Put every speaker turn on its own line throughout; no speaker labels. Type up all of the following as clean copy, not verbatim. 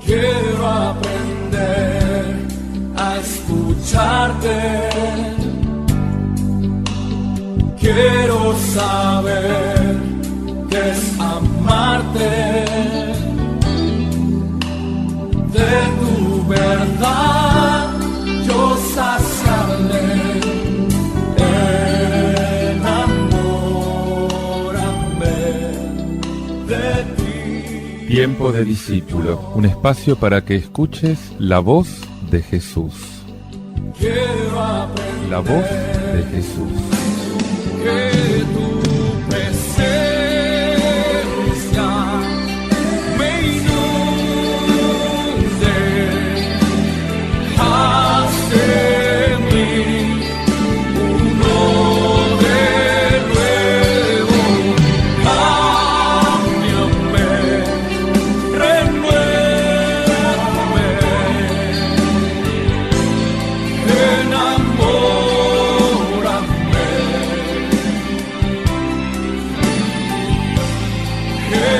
Quiero aprender a escucharte. Quiero saber qué es amarte. De tu verdad yo saciaré. Enamórame de ti.
Tiempo de discípulo, un espacio para que escuches la voz de Jesús.
Quiero aprender
La voz de Jesús.
que tu presencia me inunde. Haz de mí uno de nuevo. Cámbiame, renuévame.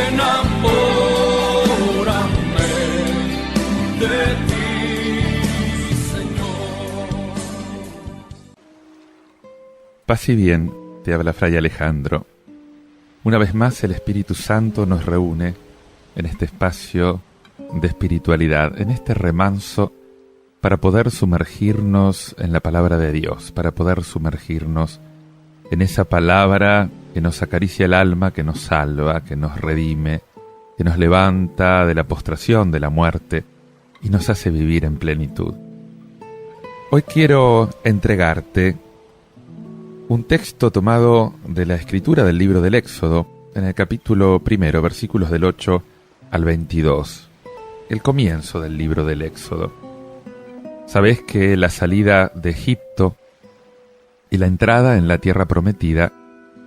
Enamórame de ti, Señor.
Paz y bien, te habla Fray Alejandro. Una vez más el Espíritu Santo nos reúne en este espacio de espiritualidad, en este remanso para poder sumergirnos en la palabra de Dios, para poder sumergirnos en esa palabra que nos acaricia el alma, que nos salva, que nos redime, que nos levanta de la postración, de la muerte, y nos hace vivir en plenitud. Hoy quiero entregarte un texto tomado de la escritura del libro del Éxodo, en el capítulo 1, versículos del 8 al 22, el comienzo del libro del Éxodo. Sabés que la salida de Egipto y la entrada en la tierra prometida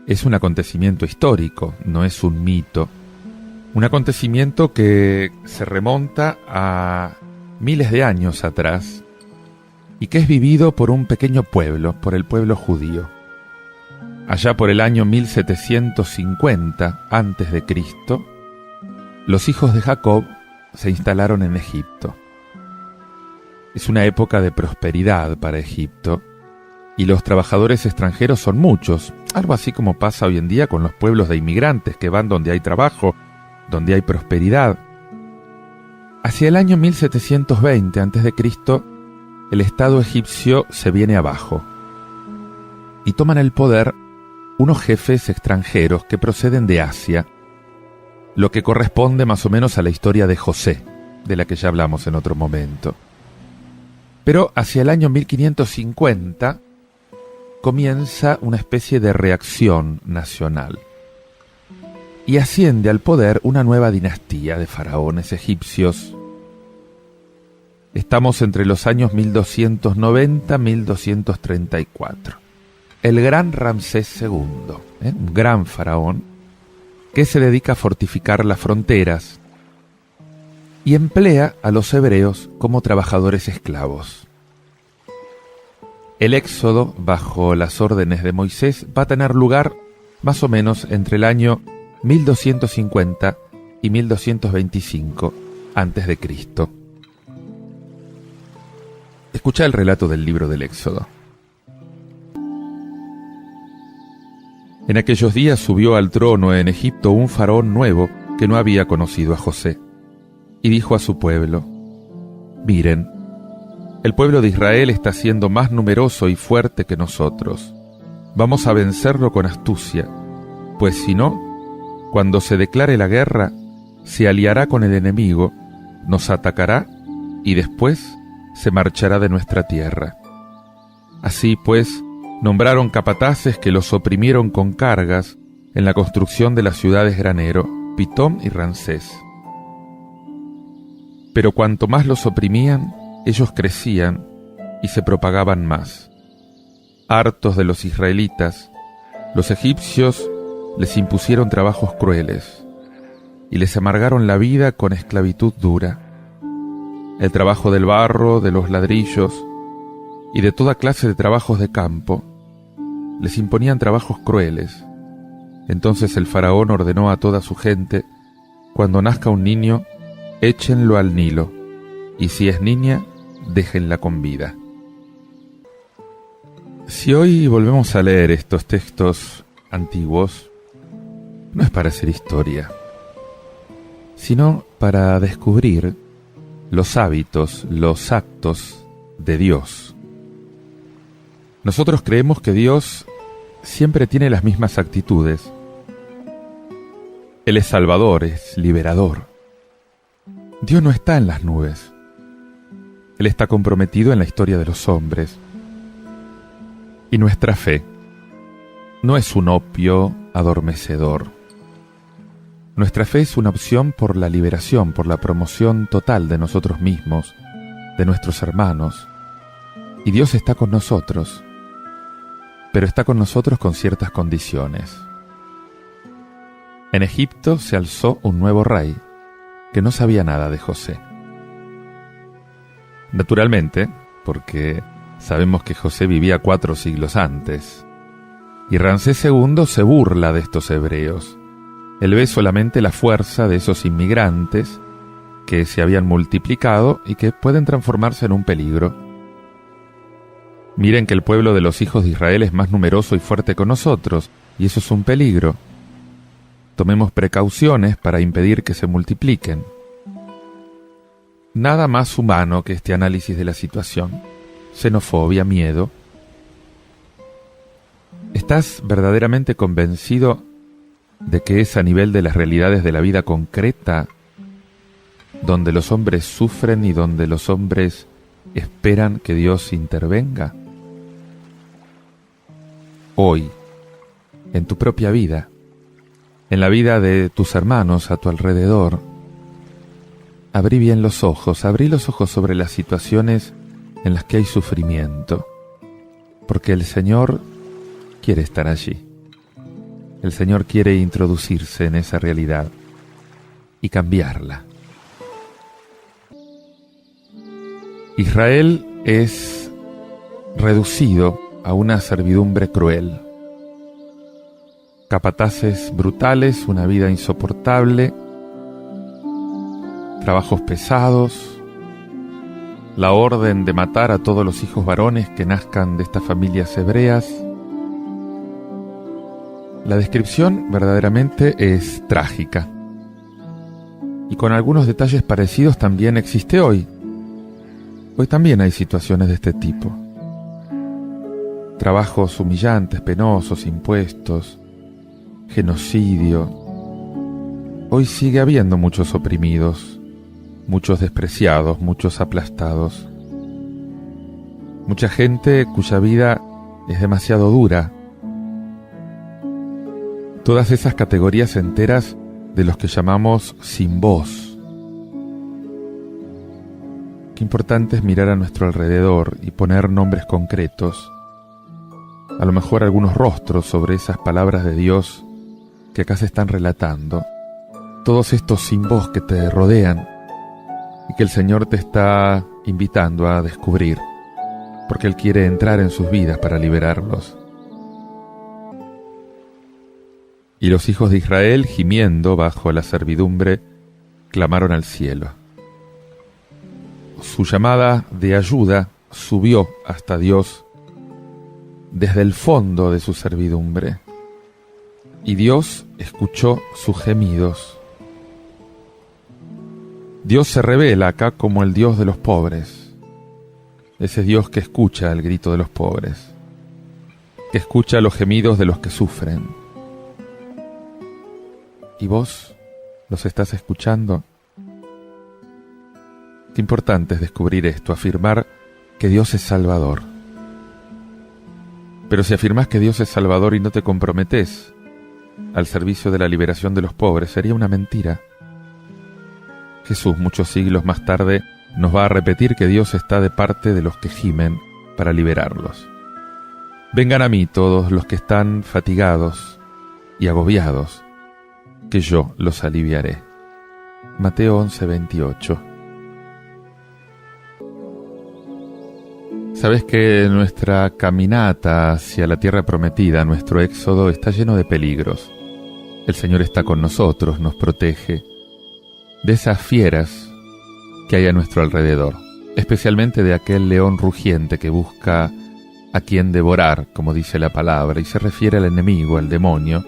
es un acontecimiento histórico, no es un mito. Un acontecimiento que se remonta a miles de años atrás y que es vivido por un pequeño pueblo, por el pueblo judío. Allá por el año 1750 a.C., los hijos de Jacob se instalaron en Egipto. Es una época de prosperidad para Egipto y los trabajadores extranjeros son muchos, algo así como pasa hoy en día con los pueblos de inmigrantes que van donde hay trabajo, donde hay prosperidad. Hacia el año 1720 a.C., el Estado egipcio se viene abajo y toman el poder unos jefes extranjeros que proceden de Asia, lo que corresponde más o menos a la historia de José, de la que ya hablamos en otro momento. Pero hacia el año 1550 comienza una especie de reacción nacional y asciende al poder una nueva dinastía de faraones egipcios. Estamos entre los años 1290-1234. El gran Ramsés II, un gran faraón, que se dedica a fortificar las fronteras y emplea a los hebreos como trabajadores esclavos. El éxodo, bajo las órdenes de Moisés, va a tener lugar más o menos entre el año 1250 y 1225 a.C. Escucha el relato del libro del Éxodo. En aquellos días subió al trono en Egipto un faraón nuevo que no había conocido a José, y dijo a su pueblo: «Miren, el pueblo de Israel está siendo más numeroso y fuerte que nosotros. Vamos a vencerlo con astucia, pues si no, cuando se declare la guerra, se aliará con el enemigo, nos atacará y después se marchará de nuestra tierra». Así pues, nombraron capataces que los oprimieron con cargas en la construcción de las ciudades granero, Pitón y Ramsés. Pero cuanto más los oprimían, ellos crecían y se propagaban más. Hartos de los israelitas, los egipcios les impusieron trabajos crueles y les amargaron la vida con esclavitud dura. El trabajo del barro, de los ladrillos y de toda clase de trabajos de campo les imponían trabajos crueles. Entonces el faraón ordenó a toda su gente: cuando nazca un niño, échenlo al Nilo, y si es niña, déjenla con vida. Si hoy volvemos a leer estos textos antiguos, no es para hacer historia, sino para descubrir los hábitos, los actos de Dios. Nosotros creemos que Dios siempre tiene las mismas actitudes. Él es salvador, es liberador. Dios no está en las nubes. Él está comprometido en la historia de los hombres. Y nuestra fe no es un opio adormecedor. Nuestra fe es una opción por la liberación, por la promoción total de nosotros mismos, de nuestros hermanos. Y Dios está con nosotros, pero está con nosotros con ciertas condiciones. En Egipto se alzó un nuevo rey que no sabía nada de José. Naturalmente, porque sabemos que José vivía 4 siglos antes. Y Ramsés II se burla de estos hebreos. Él ve solamente la fuerza de esos inmigrantes que se habían multiplicado y que pueden transformarse en un peligro. Miren que el pueblo de los hijos de Israel es más numeroso y fuerte que nosotros, y eso es un peligro. Tomemos precauciones para impedir que se multipliquen. Nada más humano que este análisis de la situación. Xenofobia, miedo. ¿Estás verdaderamente convencido de que es a nivel de las realidades de la vida concreta donde los hombres sufren y donde los hombres esperan que Dios intervenga? Hoy, en tu propia vida, en la vida de tus hermanos a tu alrededor, abrí bien los ojos, abrí los ojos sobre las situaciones en las que hay sufrimiento, porque el Señor quiere estar allí. El Señor quiere introducirse en esa realidad y cambiarla. Israel es reducido a una servidumbre cruel. Capataces brutales, una vida insoportable, trabajos pesados, la orden de matar a todos los hijos varones que nazcan de estas familias hebreas. La descripción verdaderamente es trágica. Y con algunos detalles parecidos también existe hoy. Hoy también hay situaciones de este tipo. Trabajos humillantes, penosos, impuestos, genocidio. Hoy sigue habiendo muchos oprimidos, muchos despreciados, muchos aplastados. Mucha gente cuya vida es demasiado dura. Todas esas categorías enteras de los que llamamos sin voz. Qué importante es mirar a nuestro alrededor y poner nombres concretos. A lo mejor algunos rostros sobre esas palabras de Dios que acá se están relatando. Todos estos sin voz que te rodean y que el Señor te está invitando a descubrir, porque Él quiere entrar en sus vidas para liberarlos. Y los hijos de Israel, gimiendo bajo la servidumbre, clamaron al cielo. Su llamada de ayuda subió hasta Dios desde el fondo de su servidumbre, y Dios escuchó sus gemidos. Dios se revela acá como el Dios de los pobres, ese Dios que escucha el grito de los pobres, que escucha los gemidos de los que sufren. ¿Y vos los estás escuchando? Qué importante es descubrir esto, afirmar que Dios es Salvador. Pero si afirmás que Dios es Salvador y no te comprometés al servicio de la liberación de los pobres, sería una mentira. Jesús, muchos siglos más tarde, nos va a repetir que Dios está de parte de los que gimen para liberarlos. Vengan a mí todos los que están fatigados y agobiados, que yo los aliviaré. Mateo 11:28. Sabes que nuestra caminata hacia la tierra prometida, nuestro éxodo, está lleno de peligros. El Señor está con nosotros, nos protege de esas fieras que hay a nuestro alrededor, especialmente de aquel león rugiente que busca a quien devorar, como dice la palabra, y se refiere al enemigo, al demonio.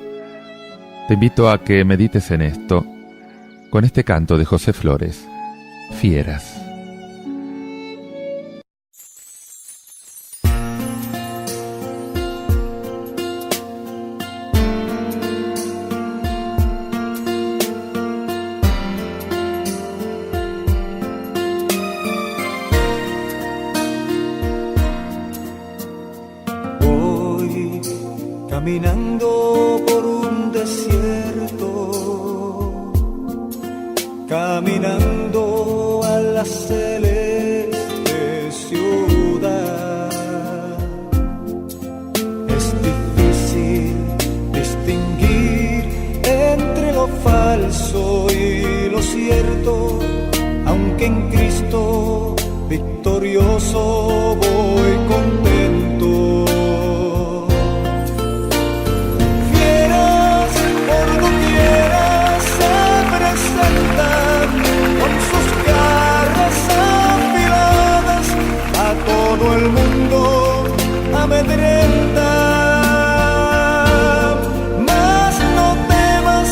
Te invito a que medites en esto con este canto de José Flores, Fieras.
Caminando por un desierto, caminando a la celeste ciudad, es difícil distinguir entre lo falso y lo cierto, aunque en Cristo victorioso voy contento. Todo el mundo amedrenta, mas no temas,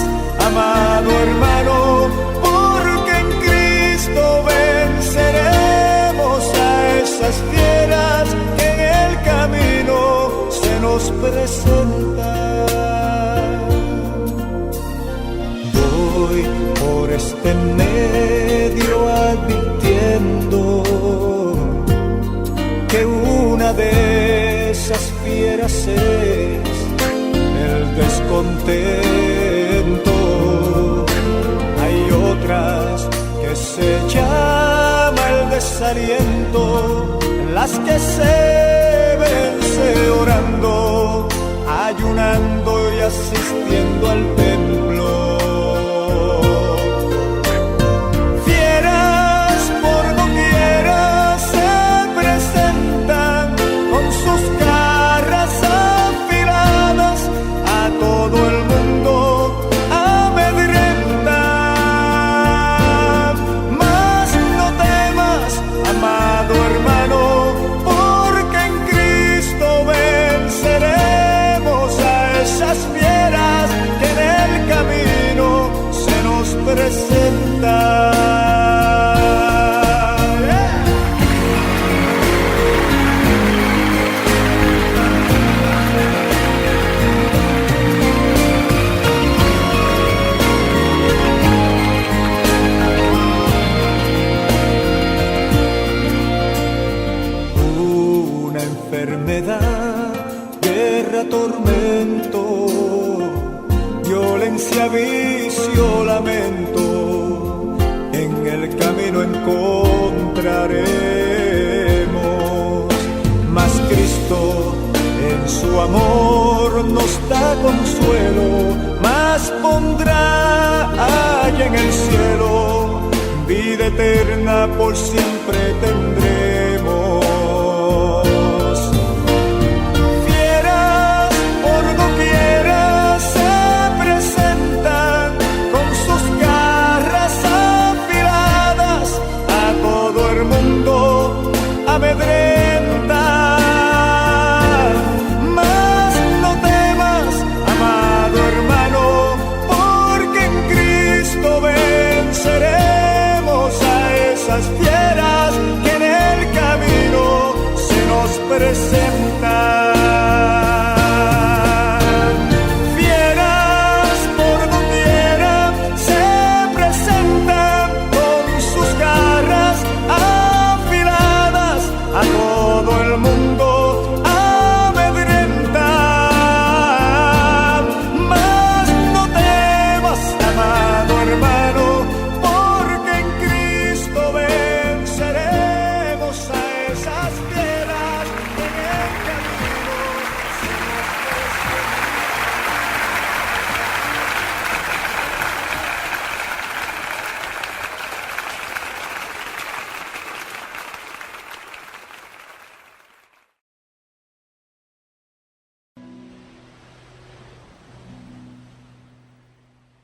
amado hermano, porque en Cristo venceremos a esas fieras que en el camino se nos presentan. Voy por este medio advirtiendo que una de esas fieras es el descontento. Hay otras que se llama el desaliento, las que se vence orando, ayunando y asistiendo al templo. Una enfermedad, guerra, tormento, violencia, vicio, lamento, en el camino encontraremos. Mas Cristo en su amor nos da consuelo, mas pondrá allá en el cielo vida eterna por siempre tendremos. Fieras por doquiera se presentan con sus garras afiladas, a todo el mundo amedrentan. Mas no temas, amado hermano, porque en Cristo venceremos a esas fieras en el camino.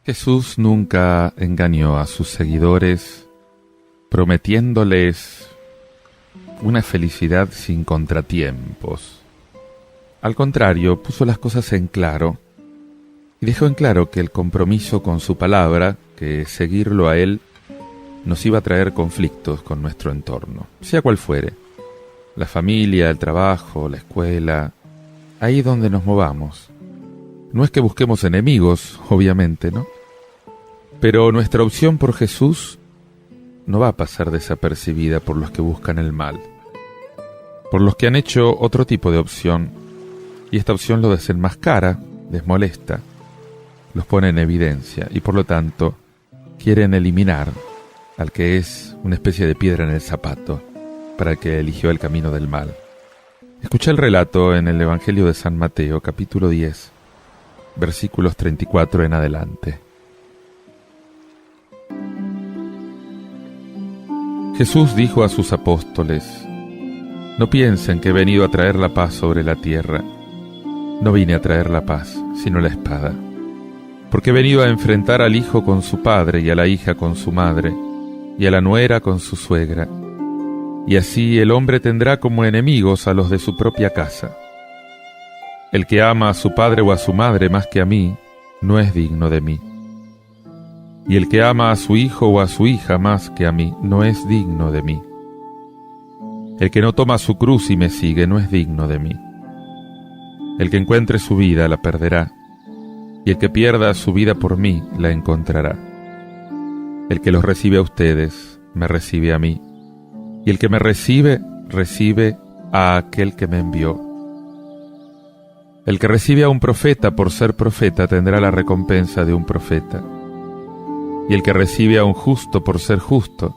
Jesús nunca engañó a sus seguidores prometiéndoles una felicidad sin contratiempos. Al contrario, puso las cosas en claro y dejó en claro que el compromiso con su palabra, que seguirlo a Él, nos iba a traer conflictos con nuestro entorno, sea cual fuere, la familia, el trabajo, la escuela, ahí donde nos movamos. No es que busquemos enemigos, obviamente, ¿no? Pero nuestra opción por Jesús no va a pasar desapercibida por los que buscan el mal, por los que han hecho otro tipo de opción, y esta opción lo desenmascara, les molesta, los pone en evidencia, y por lo tanto quieren eliminar al que es una especie de piedra en el zapato, para el que eligió el camino del mal. Escuché el relato en el Evangelio de San Mateo, capítulo 10, versículos 34 en adelante. Jesús dijo a sus apóstoles: no piensen que he venido a traer la paz sobre la tierra. No vine a traer la paz, sino la espada. Porque he venido a enfrentar al hijo con su padre, y a la hija con su madre, y a la nuera con su suegra. Y así el hombre tendrá como enemigos a los de su propia casa. El que ama a su padre o a su madre más que a mí, no es digno de mí. Y el que ama a su hijo o a su hija más que a mí, no es digno de mí. El que no toma su cruz y me sigue, no es digno de mí. El que encuentre su vida, la perderá, y el que pierda su vida por mí, la encontrará. El que los recibe a ustedes, me recibe a mí, y el que me recibe, recibe a aquel que me envió. El que recibe a un profeta por ser profeta, tendrá la recompensa de un profeta. Y el que recibe a un justo por ser justo,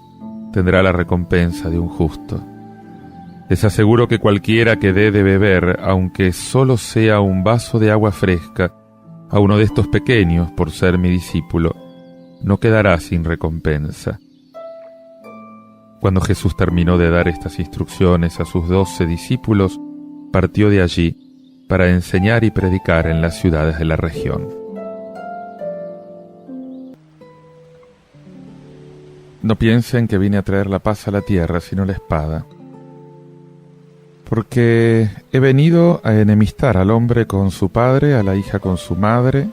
tendrá la recompensa de un justo. Les aseguro que cualquiera que dé de beber, aunque solo sea un vaso de agua fresca, a uno de estos pequeños por ser mi discípulo, no quedará sin recompensa. Cuando Jesús terminó de dar estas instrucciones a sus 12 discípulos, partió de allí para enseñar y predicar en las ciudades de la región. No piensen que vine a traer la paz a la tierra, sino la espada. Porque he venido a enemistar al hombre con su padre, a la hija con su madre,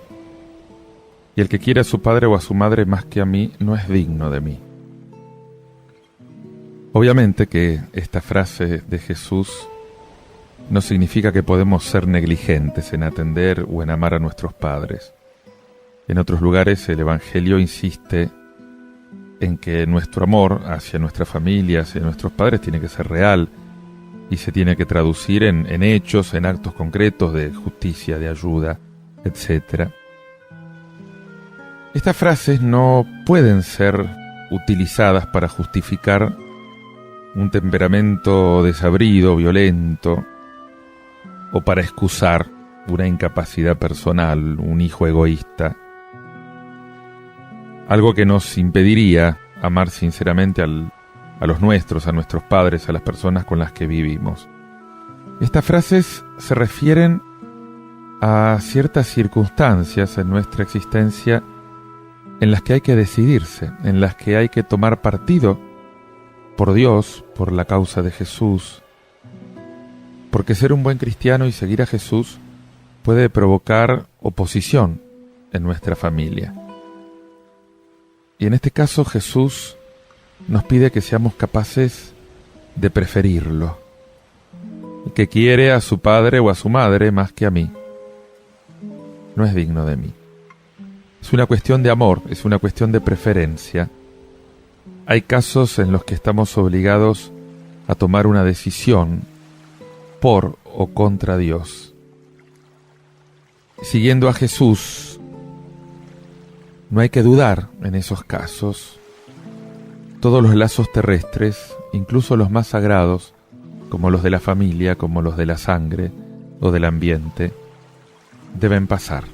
y el que quiere a su padre o a su madre más que a mí, no es digno de mí. Obviamente que esta frase de Jesús no significa que podemos ser negligentes en atender o en amar a nuestros padres. En otros lugares el Evangelio insiste en que nuestro amor hacia nuestra familia, hacia nuestros padres, tiene que ser real y se tiene que traducir en hechos, en actos concretos de justicia, de ayuda, etc. Estas frases no pueden ser utilizadas para justificar un temperamento desabrido, violento, o para excusar una incapacidad personal, un hijo egoísta. Algo que nos impediría amar sinceramente a los nuestros, a nuestros padres, a las personas con las que vivimos. Estas frases se refieren a ciertas circunstancias en nuestra existencia en las que hay que decidirse, en las que hay que tomar partido por Dios, por la causa de Jesús, porque ser un buen cristiano y seguir a Jesús puede provocar oposición en nuestra familia. Y en este caso Jesús nos pide que seamos capaces de preferirlo. El que quiere a su padre o a su madre más que a mí, no es digno de mí. Es una cuestión de amor, es una cuestión de preferencia. Hay casos en los que estamos obligados a tomar una decisión por o contra Dios. Siguiendo a Jesús, no hay que dudar en esos casos. Todos los lazos terrestres, incluso los más sagrados, como los de la familia, como los de la sangre o del ambiente, deben pasar.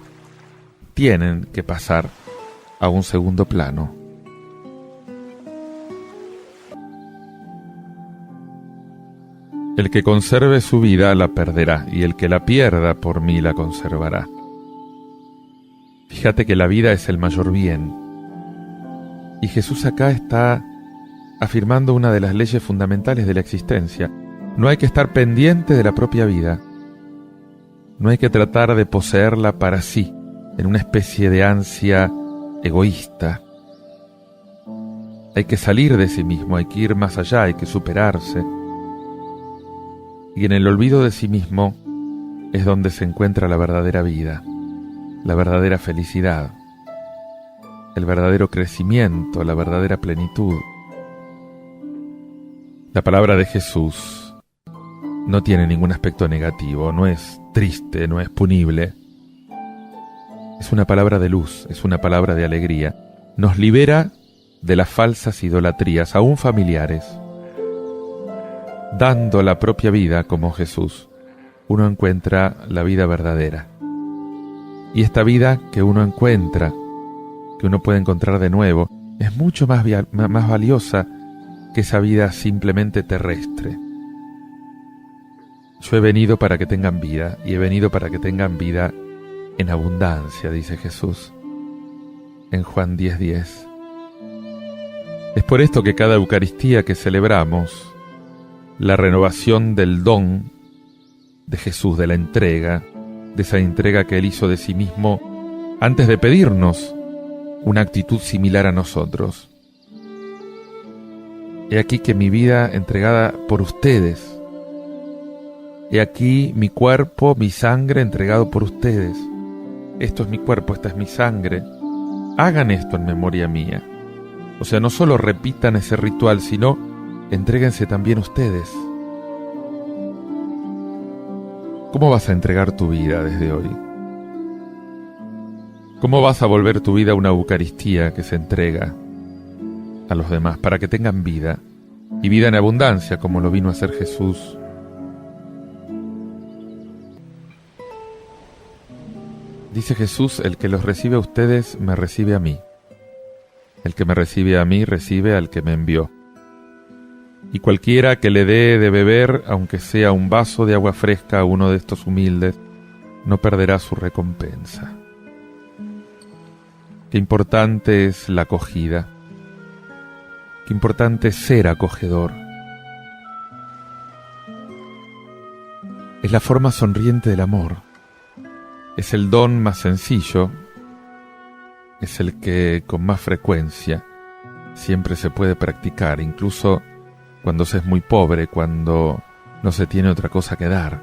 Tienen que pasar a un segundo plano. El que conserve su vida la perderá, y el que la pierda por mí la conservará. Fíjate que la vida es el mayor bien. Y Jesús acá está afirmando una de las leyes fundamentales de la existencia. No hay que estar pendiente de la propia vida. No hay que tratar de poseerla para sí, en una especie de ansia egoísta. Hay que salir de sí mismo, hay que ir más allá, hay que superarse. Y en el olvido de sí mismo es donde se encuentra la verdadera vida, la verdadera felicidad, el verdadero crecimiento, la verdadera plenitud. La palabra de Jesús no tiene ningún aspecto negativo, no es triste, no es punible. Es una palabra de luz, es una palabra de alegría. Nos libera de las falsas idolatrías, aún familiares. Dando la propia vida como Jesús, uno encuentra la vida verdadera. Y esta vida que uno encuentra, que uno puede encontrar de nuevo, es mucho más valiosa que esa vida simplemente terrestre. Yo he venido para que tengan vida, y he venido para que tengan vida en abundancia, dice Jesús en Juan 10:10. Es por esto que cada Eucaristía que celebramos, la renovación del don de Jesús, de la entrega, de esa entrega que Él hizo de sí mismo antes de pedirnos una actitud similar a nosotros. He aquí que mi vida entregada por ustedes. He aquí mi cuerpo, mi sangre entregado por ustedes. Esto es mi cuerpo, esta es mi sangre. Hagan esto en memoria mía. O sea, no solo repitan ese ritual, sino entréguense también ustedes. ¿Cómo vas a entregar tu vida desde hoy? ¿Cómo vas a volver tu vida una Eucaristía que se entrega a los demás para que tengan vida, y vida en abundancia, como lo vino a hacer Jesús? Dice Jesús: el que los recibe a ustedes, me recibe a mí. El que me recibe a mí, recibe al que me envió. Y cualquiera que le dé de beber, aunque sea un vaso de agua fresca a uno de estos humildes, no perderá su recompensa. Qué importante es la acogida. Qué importante es ser acogedor. Es la forma sonriente del amor. Es el don más sencillo. Es el que con más frecuencia siempre se puede practicar, incluso cuando se es muy pobre, cuando no se tiene otra cosa que dar.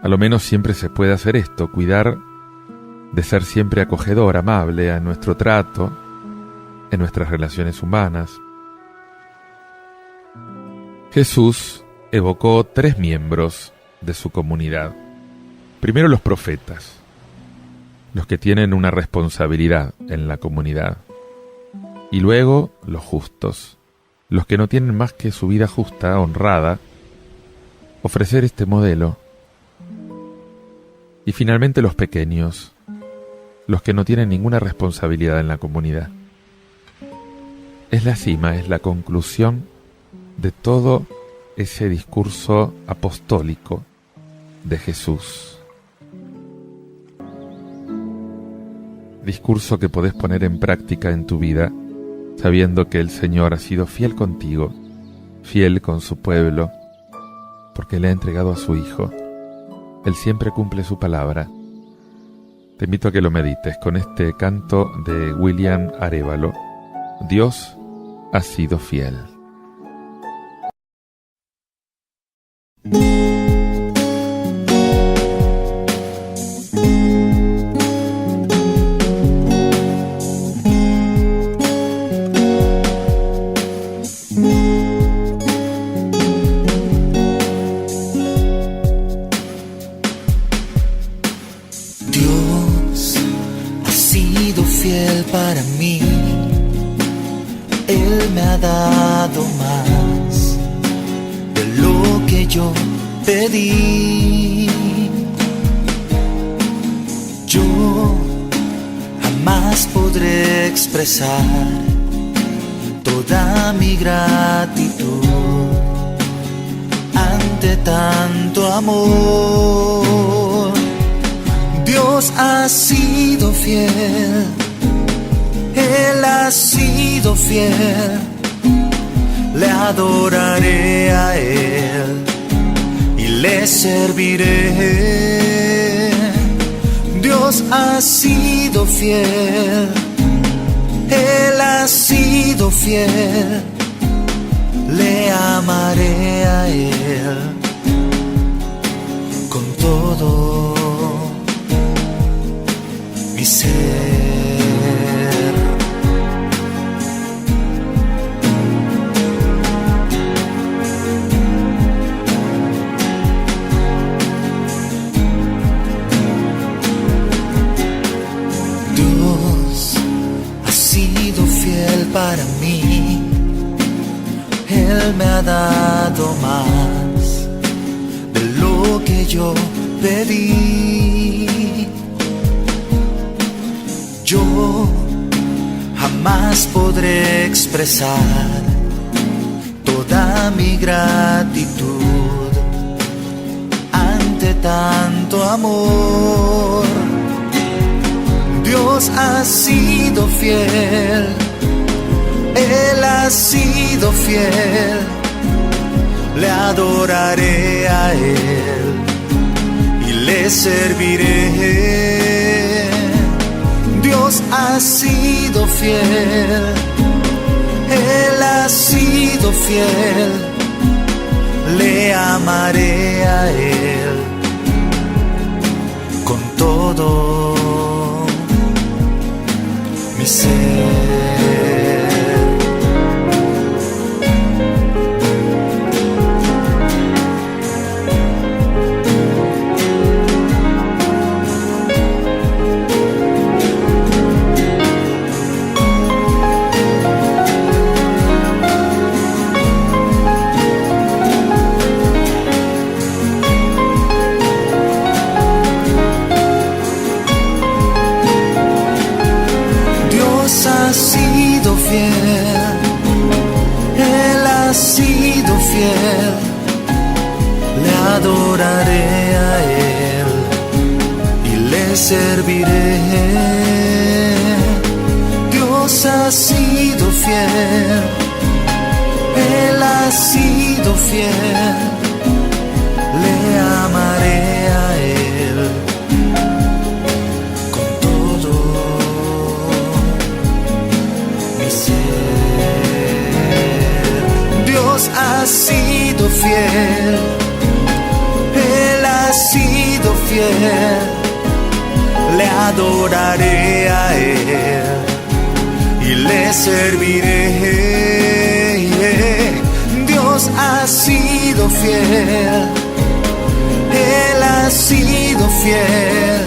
A lo menos siempre se puede hacer esto, cuidar de ser siempre acogedor, amable en nuestro trato, en nuestras relaciones humanas. Jesús evocó 3 miembros de su comunidad. Primero, los profetas, los que tienen una responsabilidad en la comunidad. Y luego, los justos, los que no tienen más que su vida justa, honrada, ofrecer este modelo. Y finalmente, los pequeños, los que no tienen ninguna responsabilidad en la comunidad. Es la cima, es la conclusión de todo ese discurso apostólico de Jesús. Discurso que podés poner en práctica en tu vida, sabiendo que el Señor ha sido fiel contigo, fiel con su pueblo, porque le ha entregado a su Hijo. Él siempre cumple su palabra. Te invito a que lo medites con este canto de William Arévalo. Dios ha sido fiel.
Para mí, Él me ha dado más de lo que yo pedí. Yo jamás podré expresar toda mi gratitud ante tanto amor. Dios ha sido fiel. Él ha sido fiel, le adoraré a Él y le serviré. Dios ha sido fiel, Él ha sido fiel, le amaré a Él con todo mi ser. Para mí, Él me ha dado más de lo que yo pedí. Yo jamás podré expresar toda mi gratitud ante tanto amor. Dios ha sido fiel, Él ha sido fiel, le adoraré a Él y le serviré. Dios ha sido fiel, Él ha sido fiel, le amaré a Él con todo mi ser. Él ha sido fiel, le adoraré a Él y le serviré. Dios ha sido fiel, Él ha sido fiel, le amaré a Él con todo mi ser. Dios ha sido fiel, Él ha sido fiel, le adoraré a Él y le serviré. Dios ha sido fiel, Él ha sido fiel,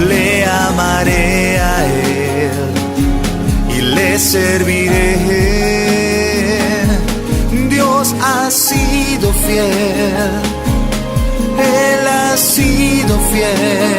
le amaré a Él y le serviré. Dios ha sido fiel, Él ha sido fiel,